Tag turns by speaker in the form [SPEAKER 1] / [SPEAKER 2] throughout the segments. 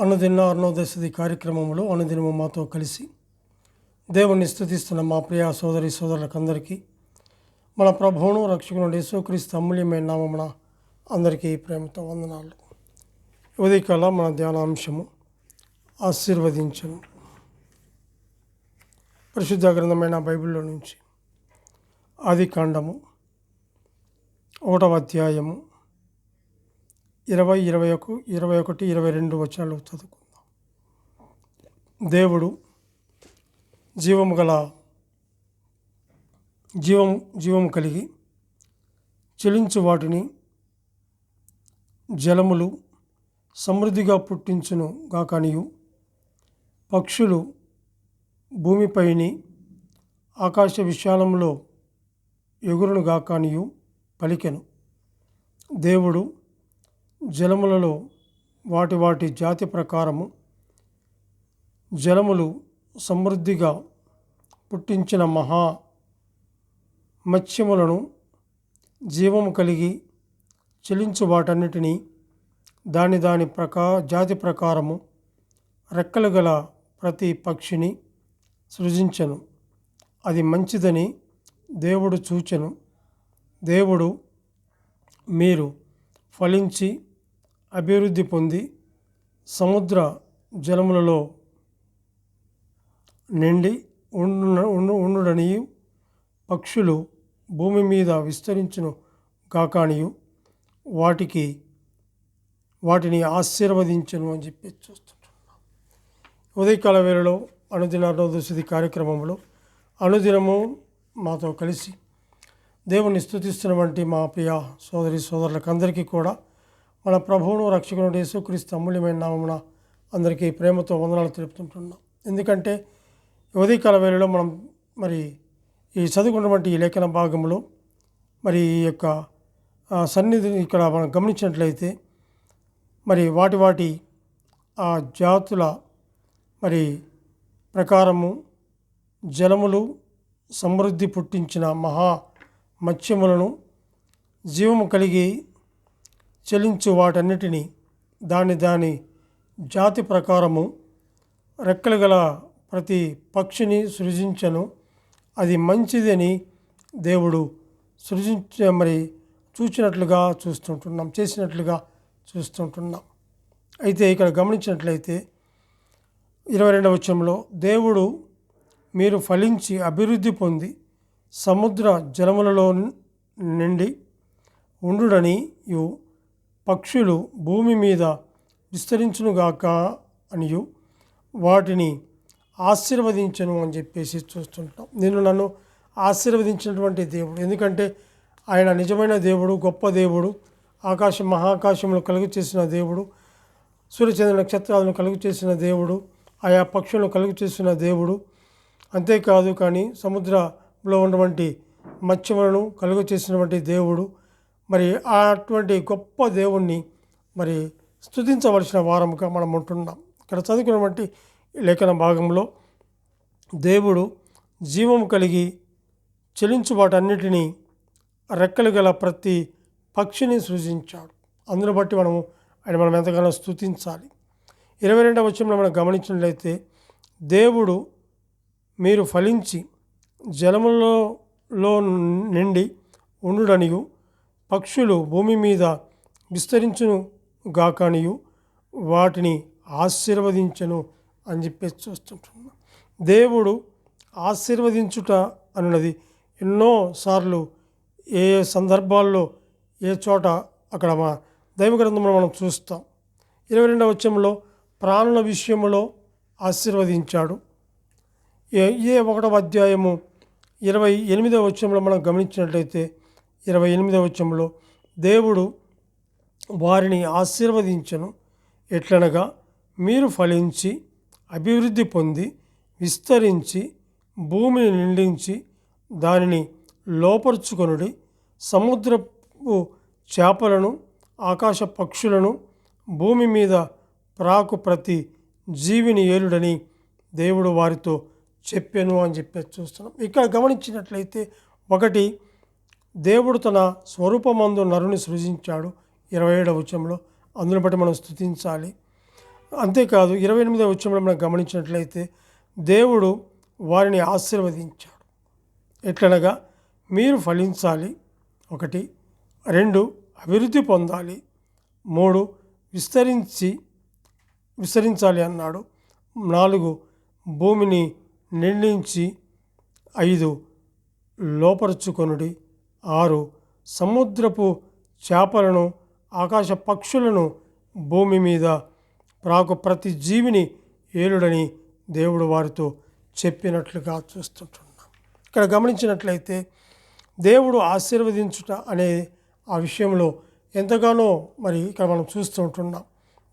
[SPEAKER 1] అనుదిన అరుణోదశది కార్యక్రమంలో అనుదినము మాతో కలిసి దేవుణ్ణి స్తుతిస్తున్న మా ప్రియ సోదరి సోదరులకందరికీ మన ప్రభువును రక్షకుడు యేసుక్రీస్తు అమూల్యమైన నామమున అందరికీ ప్రేమతో వందనాలు. ఉదయకాల మన ధ్యానాంశము ఆశీర్వదించను. పరిశుద్ధ గ్రంథమైన బైబిల్లో నుంచి ఆదికాండము 1వ అధ్యాయము 20, 21, 21, 22 వచనాలు చదువుకుందాం. దేవుడు జీవము కలిగి చెలించు వాటిని జలములు సమృద్ధిగా పుట్టించును గాకనియు, పక్షులు భూమిపైని ఆకాశ విశాలంలో ఎగురును గాకనియు పలికెను. దేవుడు జలములలో వాటి జాతి ప్రకారము జలములు సమృద్ధిగా పుట్టించిన మహా మత్స్యములను జీవము కలిగి చెలించు వాటన్నిటినీ దాని జాతి ప్రకారము రెక్కలు గల ప్రతి పక్షిని సృజించెను. అది మంచిదని దేవుడు చూచెను. దేవుడు మీరు ఫలించి అభివృద్ధి పొంది సముద్ర జలములలో నిండి ఉండుడనియు, పక్షులు భూమి మీద విస్తరించును కాకానియు వాటిని ఆశీర్వదించను అని చెప్పి చూస్తుంటున్నాం. ఉదయకాల వేళలో అనుదిన అరుణోదశది కార్యక్రమంలో అనుదినము మాతో కలిసి దేవుని స్తుతిస్తున్నటువంటి మా ప్రియ సోదరి సోదరులకందరికీ కూడా మన ప్రభువును రక్షకుడు యేసుక్రీస్తు అమూల్యమైన నామమున అందరికీ ప్రేమతో వందనాలు తెలుపుతుంటున్నాం. ఎందుకంటే ఉదయకాల వేళలో మనం ఈ చదువుకున్నటువంటి ఈ లేఖన భాగంలో ఈ యొక్క సన్నిధిని ఇక్కడ మనం గమనించినట్లయితే వాటి ఆ జాతుల ప్రకారము జలములు సమృద్ధి పుట్టించిన మహా మత్స్యములను జీవము కలిగి చెలించు వాటన్నిటినీ దాని జాతి ప్రకారము రెక్కలు గల ప్రతి పక్షిని సృజించను. అది మంచిదని దేవుడు చూచినట్లుగా చేసినట్లుగా చూస్తుంటున్నాం. అయితే ఇక్కడ గమనించినట్లయితే 22వ వచనంలో దేవుడు మీరు ఫలించి అభివృద్ధి పొంది సముద్ర జలములలో నిండి ఉండుడనియు, పక్షులు భూమి మీద విస్తరించునుగాక అనియు వాటిని ఆశీర్వదించను అని చెప్పేసి చూస్తుంటాం. నన్ను ఆశీర్వదించినటువంటి దేవుడు, ఎందుకంటే ఆయన నిజమైన దేవుడు, గొప్ప దేవుడు, మహాకాశములు కలుగు చేసిన దేవుడు, సూర్యచంద్ర నక్షత్రాలను కలుగు చేసిన దేవుడు, ఆయా పక్షులను కలుగు చేసిన దేవుడు. అంతేకాదు కానీ సముద్రంలో ఉన్నటువంటి మత్స్యములను కలుగు చేసినటువంటి దేవుడు. అటువంటి గొప్ప దేవుణ్ణి స్తుతించవలసిన వారముగా మనం ఉంటున్నాం. ఇక్కడ చదువుకున్నటువంటి లేఖన భాగంలో దేవుడు జీవము కలిగి చెలించు వాటన్నిటినీ రెక్కలు గల ప్రతి పక్షిని సృజించాడు. అందును బట్టి మనం ఎంతగానో స్తుతించాలి. 22వ వచనంలో మనం గమనించినట్లయితే దేవుడు మీరు ఫలించి జలములలో నిండి ఉండుడనియు, పక్షులు భూమి మీద విస్తరించును గాకనియు వాటిని ఆశీర్వదించను అని చెప్పి చూస్తుంటున్నాం. దేవుడు ఆశీర్వదించుట అన్నది ఎన్నోసార్లు ఏ సందర్భాల్లో ఏ చోట అక్కడ మా దైవ గ్రంథంలో మనం చూస్తాం. 22వ వచనంలో ప్రాణుల విషయంలో ఆశీర్వదించాడు. 1వ అధ్యాయము 28వ వచనంలో మనం గమనించినట్లయితే 28వ వచనంలో దేవుడు వారిని ఆశీర్వదించను. ఎట్లనగా మీరు ఫలించి అభివృద్ధి పొంది విస్తరించి భూమిని నిండించి దానిని లోపరుచుకొనుడి, సముద్రపు చేపలను ఆకాశ పక్షులను భూమి మీద ప్రాకు ప్రతి జీవిని ఏలుడని దేవుడు వారితో చెప్పాను అని చెప్పి చూస్తున్నాం. ఇక్కడ గమనించినట్లయితే ఒకటి, దేవుడు తన స్వరూపమందు నరుని సృజించాడు 27వ వచనంలో. అందుని బట్టి మనం స్తుతించాలి. అంతేకాదు 28వ వచనంలో మనం గమనించినట్లయితే దేవుడు వారిని ఆశీర్వదించాడు. ఎట్లనగా మీరు ఫలించాలి, 1, 2 అభివృద్ధి పొందాలి, 3 విస్తరించాలి అన్నాడు, 4 భూమిని నిండించి, 5 లోపరుచుకొనుడి, 6 సముద్రపు చేపలను ఆకాశ పక్షులను భూమి మీద ప్రాకు ప్రతి జీవిని ఏలుడని దేవుడు వారితో చెప్పినట్లుగా చూస్తుంటున్నాం. ఇక్కడ గమనించినట్లయితే దేవుడు ఆశీర్వదించుట అనే ఆ విషయంలో ఎంతగానో మరి ఇక్కడ మనం చూస్తూ ఉంటున్నాం.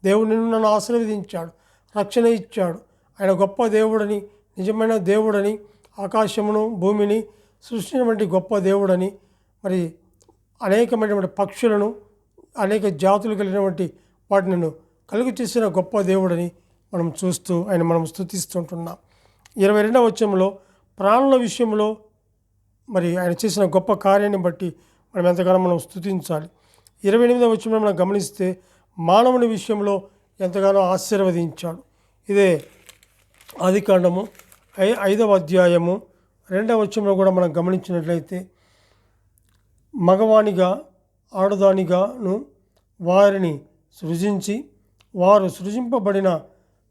[SPEAKER 1] దేవుడు నన్ను ఆశీర్వదించాడు, రక్షణ ఇచ్చాడు, ఆయన గొప్ప దేవుడని, నిజమైన దేవుడని, ఆకాశమును భూమిని సృష్టించినటువంటి గొప్ప దేవుడని, మరి అనేకమైనటువంటి పక్షులను అనేక జాతులు కలిగినటువంటి వాటిని కలుగు చేసిన గొప్ప దేవుడని మనం చూస్తూ మనం స్తుతిస్తుంటున్నాం. 22వ వచనంలో ప్రాణుల విషయంలో మరి ఆయన చేసిన గొప్ప కార్యాన్ని బట్టి మనం ఎంతగానో మనం స్తుతించాలి. 28వ వచనంలో మనం గమనిస్తే మానవుని విషయంలో ఎంతగానో ఆశీర్వదించాడు. ఇదే ఆదికాండము 5వ అధ్యాయము 2వ వచనంలో కూడా మనం గమనించినట్లయితే మగవానిగా ఆడదానిగాను వారిని సృజించి వారు సృజింపబడిన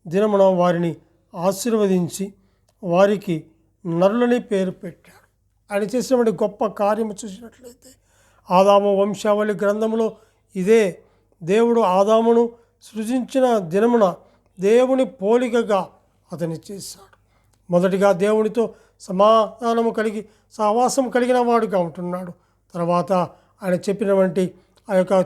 [SPEAKER 1] దినమున వారిని ఆశీర్వదించి వారికి నరులని పేరు పెట్టాడు. ఆయన చేసినటువంటి గొప్ప కార్యము చూసినట్లయితే ఆదాము వంశావళి గ్రంథంలో ఇదే దేవుడు ఆదామును సృజించిన దినమున దేవుని పోలికగా అతన్ని చేశాడు. మొదటిగా దేవునితో సమాధానము కలిగి సహవాసం కలిగిన వాడుగా ఉంటున్నాడు. తర్వాత ఆయన చెప్పినటువంటి ఆ యొక్క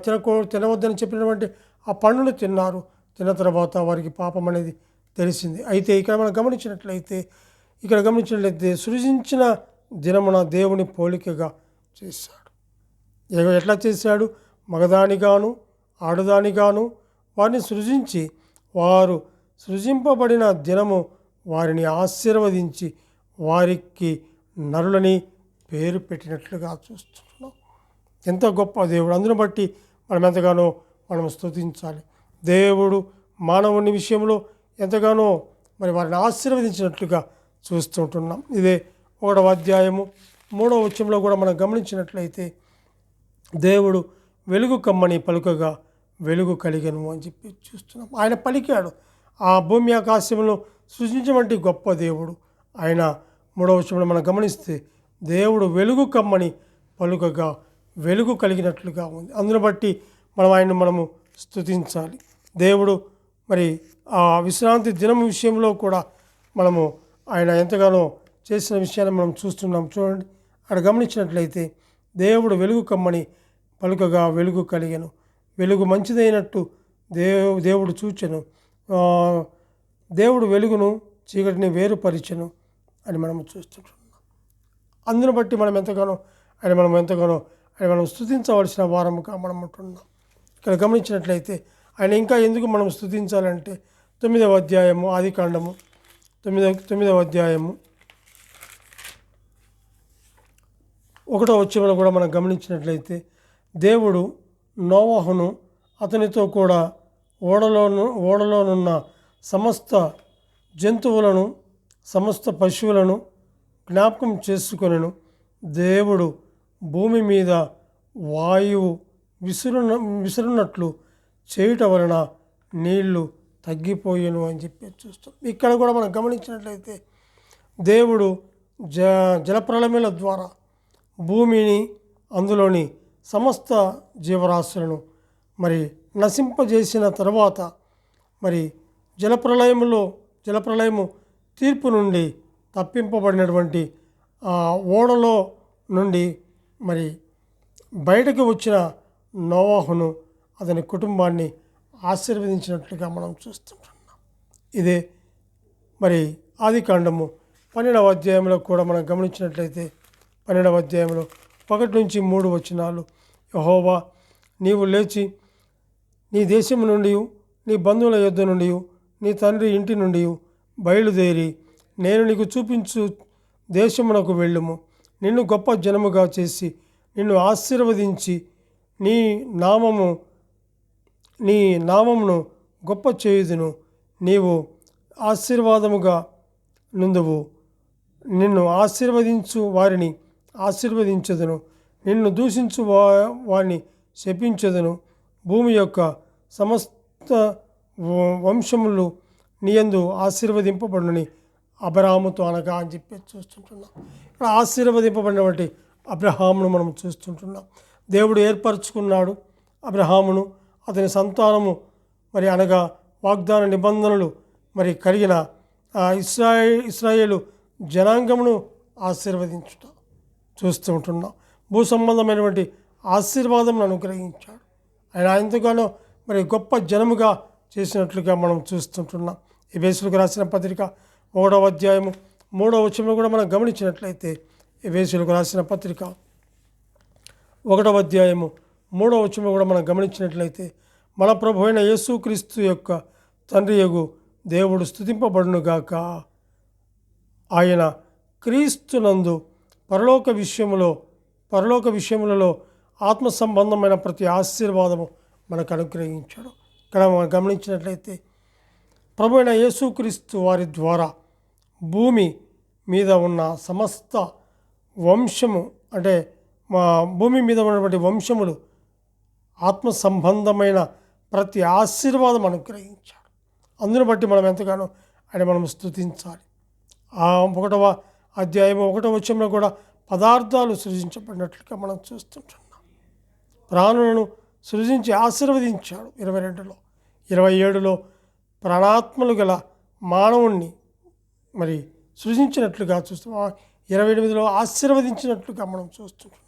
[SPEAKER 1] తినవద్దని చెప్పినటువంటి ఆ పండును తిన్నారు. తిన్న తర్వాత వారికి పాపం అనేది తెలిసింది. అయితే ఇక్కడ మనం గమనించినట్లయితే సృజించిన దినమున దేవుని పోలికగా చేశాడు. ఎట్లా చేశాడు? మగదానిగాను ఆడదానిగాను వారిని సృజించి వారు సృజింపబడిన దినము వారిని ఆశీర్వదించి వారికి నరులని పేరు పెట్టినట్లుగా చూస్తున్నాం. ఎంత గొప్ప దేవుడు! అందును బట్టి మనం ఎంతగానో మనం స్తుతించాలి. దేవుడు మానవుని విషయంలో ఎంతగానో మరి వారిని ఆశీర్వదించినట్లుగా చూస్తుంటున్నాం. ఇదే 1వ అధ్యాయము 3వ వచనంలో కూడా మనం గమనించినట్లయితే దేవుడు వెలుగు కమ్మని పలుకగా వెలుగు కలిగను అని చెప్పి చూస్తున్నాం. ఆయన పలికాడు. ఆ భూమి ఆకాశంలో సృజించినటువంటి గొప్ప దేవుడు ఆయన. 3వ వచనంలో మనం గమనిస్తే దేవుడు వెలుగు కమ్మని పలుకగా వెలుగు కలిగినట్లుగా ఉంది. అందును బట్టి మనము స్తుతించాలి. దేవుడు మరి ఆ విశ్రాంతి దినం విషయంలో కూడా మనము ఆయన ఎంతగానో చేసిన విషయాన్ని మనం చూస్తున్నాం. చూడండి, అక్కడ గమనించినట్లయితే దేవుడు వెలుగు కమ్మని పలుకగా వెలుగు కలిగెను, వెలుగు మంచిదైనట్టు దేవుడు చూచెను, దేవుడు వెలుగును చీకటిని వేరుపరిచెను అని మనము చూస్తుంటున్నాం. అందును బట్టి మనం ఎంతగానో మనం స్తుతించవలసిన వారముగా మనం ఉంటున్నాం. ఇక్కడ గమనించినట్లయితే ఆయన ఇంకా ఎందుకు మనం స్తుతించాలంటే 9వ అధ్యాయము ఆదికాండము 9వ అధ్యాయము 1వ వచనంలో కూడా మనం గమనించినట్లయితే దేవుడు నోవహును అతనితో కూడా ఓడలోనున్న సమస్త జంతువులను సమస్త పశువులను జ్ఞాపకం చేసుకొనెను. దేవుడు భూమి మీద వాయువు విసురున్నట్లు చేయుట వలన నీళ్లు తగ్గిపోయాను అని చెప్పి చూస్తాం. ఇక్కడ కూడా మనం గమనించినట్లయితే దేవుడు జలప్రళయముల ద్వారా భూమిని అందులోని సమస్త జీవరాశులను మరి నశింపజేసిన తర్వాత మరి జలప్రళయము తీర్పు నుండి తప్పింపబడినటువంటి ఆ ఓడలో నుండి మరి బయటకు వచ్చిన నోవహును అతని కుటుంబాన్ని ఆశీర్వదించినట్లుగా మనం చూస్తుంటున్నాం. ఇదే మరి ఆదికాండము 12వ అధ్యాయంలో కూడా మనం గమనించినట్లయితే 12వ అధ్యాయంలో 1 నుంచి 3 వచనాలు, యెహోవా నీవు లేచి నీ దేశం నుండి నీ బంధువుల యొద్ద నుండి నీ తండ్రి ఇంటి నుండి బయలుదేరి నేను నీకు చూపించు దేశమునకు వెళ్ళుము. నిన్ను గొప్ప జనముగా చేసి నిన్ను ఆశీర్వదించి నీ నామమును గొప్ప చేయుదును. నీవు ఆశీర్వాదముగా నుందువు. నిన్ను ఆశీర్వదించు వారిని ఆశీర్వదించదును, నిన్ను దూషించు వారిని శపించదును. భూమి యొక్క సమస్త వంశములు నీయందు ఆశీర్వదింపబడునని అబ్రహాముతో అనగా అని చెప్పి చూస్తుంటున్నాం. ఇక్కడ ఆశీర్వదింపబడినటువంటి అబ్రహామును మనం చూస్తుంటున్నాం. దేవుడు ఏర్పరచుకున్నాడు అబ్రహామును, అతని సంతానము మరి అనగా వాగ్దాన నిబంధనలు మరి కలిగిన ఇశ్రాయేలు జనాంగమును ఆశీర్వదించుట చూస్తూ ఉంటున్నాం. భూ సంబంధమైనటువంటి ఆశీర్వాదం అనుగ్రహించాడు. ఆయన ఎంతగానో మరి గొప్ప జనముగా చేసినట్లుగా మనం చూస్తుంటున్నాం. ఎఫెసీయులకు రాసిన పత్రిక 1వ అధ్యాయము 3వ వచనంలో కూడా మనం గమనించినట్లయితే, ఎఫెసీయులకు రాసిన పత్రిక 1వ అధ్యాయము 3వ వచనంలో కూడా మనం గమనించినట్లయితే, మన ప్రభు అయిన యేసుక్రీస్తు యొక్క తండ్రియగు దేవుడు స్తుతింపబడునుగాక. ఆయన క్రీస్తునందు పరలోక విషయములలో ఆత్మ సంబంధమైన ప్రతి ఆశీర్వాదము మనకు అనుగ్రహించాడు. ఇక్కడ మనం గమనించినట్లయితే, ప్రభు అయిన యేసుక్రీస్తు వారి ద్వారా భూమి మీద ఉన్న సమస్త వంశము అంటే భూమి మీద ఉన్నటువంటి వంశములు ఆత్మ సంబంధమైన ప్రతి ఆశీర్వాదం అనుగ్రహించాడు. అందును బట్టి మనం ఎంతగానో మనం స్తుతించాలి. 1వ అధ్యాయం 1వ వచనంలో కూడా పదార్థాలు సృజించబడినట్లుగా మనం చూస్తుంటున్నాం. ప్రాణులను సృజించి ఆశీర్వదించాడు 22లో. 27లో ప్రాణాత్మలు గల మానవుణ్ణి మరి సృజించినట్లుగా చూస్తున్నాం. 28లో ఆశీర్వదించినట్లుగా మనం చూస్తుంటున్నాం.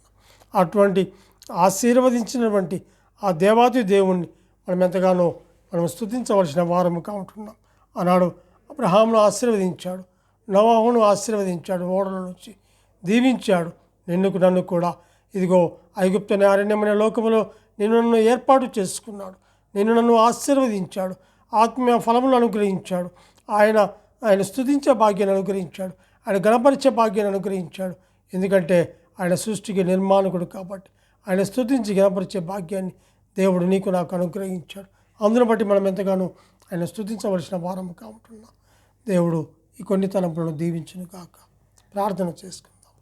[SPEAKER 1] అటువంటి ఆశీర్వదించినటువంటి ఆ దేవాది దేవుణ్ణి మనం ఎంతగానో మనం స్తుతించవలసిన వారముగా ఉంటున్నాం. ఆనాడు అబ్రహామును ఆశీర్వదించాడు, నోవహును ఆశీర్వదించాడు, ఓడల నుంచి దీవించాడు. నన్ను కూడా ఇదిగో ఐగుప్తు అనే అరణ్యమైన లోకములో నన్ను ఏర్పాటు చేసుకున్నాడు. నన్ను ఆశీర్వదించాడు, ఆత్మీయ ఫలములు అనుగ్రహించాడు. ఆయన స్తుతించే భాగ్యాన్ని అనుగ్రహించాడు, ఆయన గణపరిచే భాగ్యాన్ని అనుగ్రహించాడు. ఎందుకంటే ఆయన సృష్టికి నిర్మాణకుడు కాబట్టి ఆయన స్తుతించి గణపరిచే భాగ్యాన్ని దేవుడు నీకు నాకు అనుగ్రహించాడు. అందును బట్టి మనం ఎంతగానో ఆయన స్తుతించవలసిన వారముగా ఉంటున్నాం. దేవుడు ఈ కొన్ని తలంపులను దీవించును గాక. ప్రార్థన చేసుకుందాం.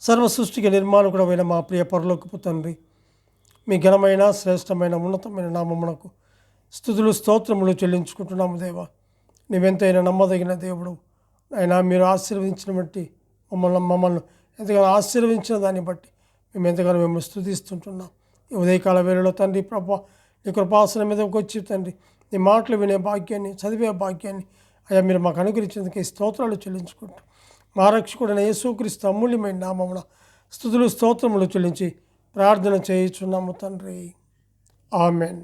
[SPEAKER 1] సర్వ సృష్టికి నిర్మాణకుడమైన మా ప్రియ పరలోకపు తండ్రి, మీ ఘనమైన శ్రేష్టమైన ఉన్నతమైన నామమునకు స్తుతులు స్తోత్రములు చెల్లించుకుంటున్నాము. దేవా, నీవెంతైనా నమ్మదగిన దేవుడు. ఆయన మీరు ఆశీర్వదించిన బట్టి మమ్మల్ని ఎంతగానో ఆశీర్వదించిన దాన్ని బట్టి మేము ఎంతగానో మిమ్మల్ని స్తుతిస్తుంటున్నాం. ఈ ఉదయకాల వేళలో తండ్రి ప్రభా, నీ కృపాసనం మీదకి వచ్చి తండ్రి నీ మాటలు వినే భాగ్యాన్ని, చదివే భాగ్యాన్ని అయ్యా మీరు మాకు అనుగ్రహించేందుకు స్తోత్రాలు చెల్లించుకుంటూ మా రక్షకుడైన యేసుక్రీస్తు అమూల్యమైన నామమున స్తుతులు స్తోత్రములు చెల్లించి ప్రార్థన చేయుచున్నాము తండ్రి. ఆమెన్.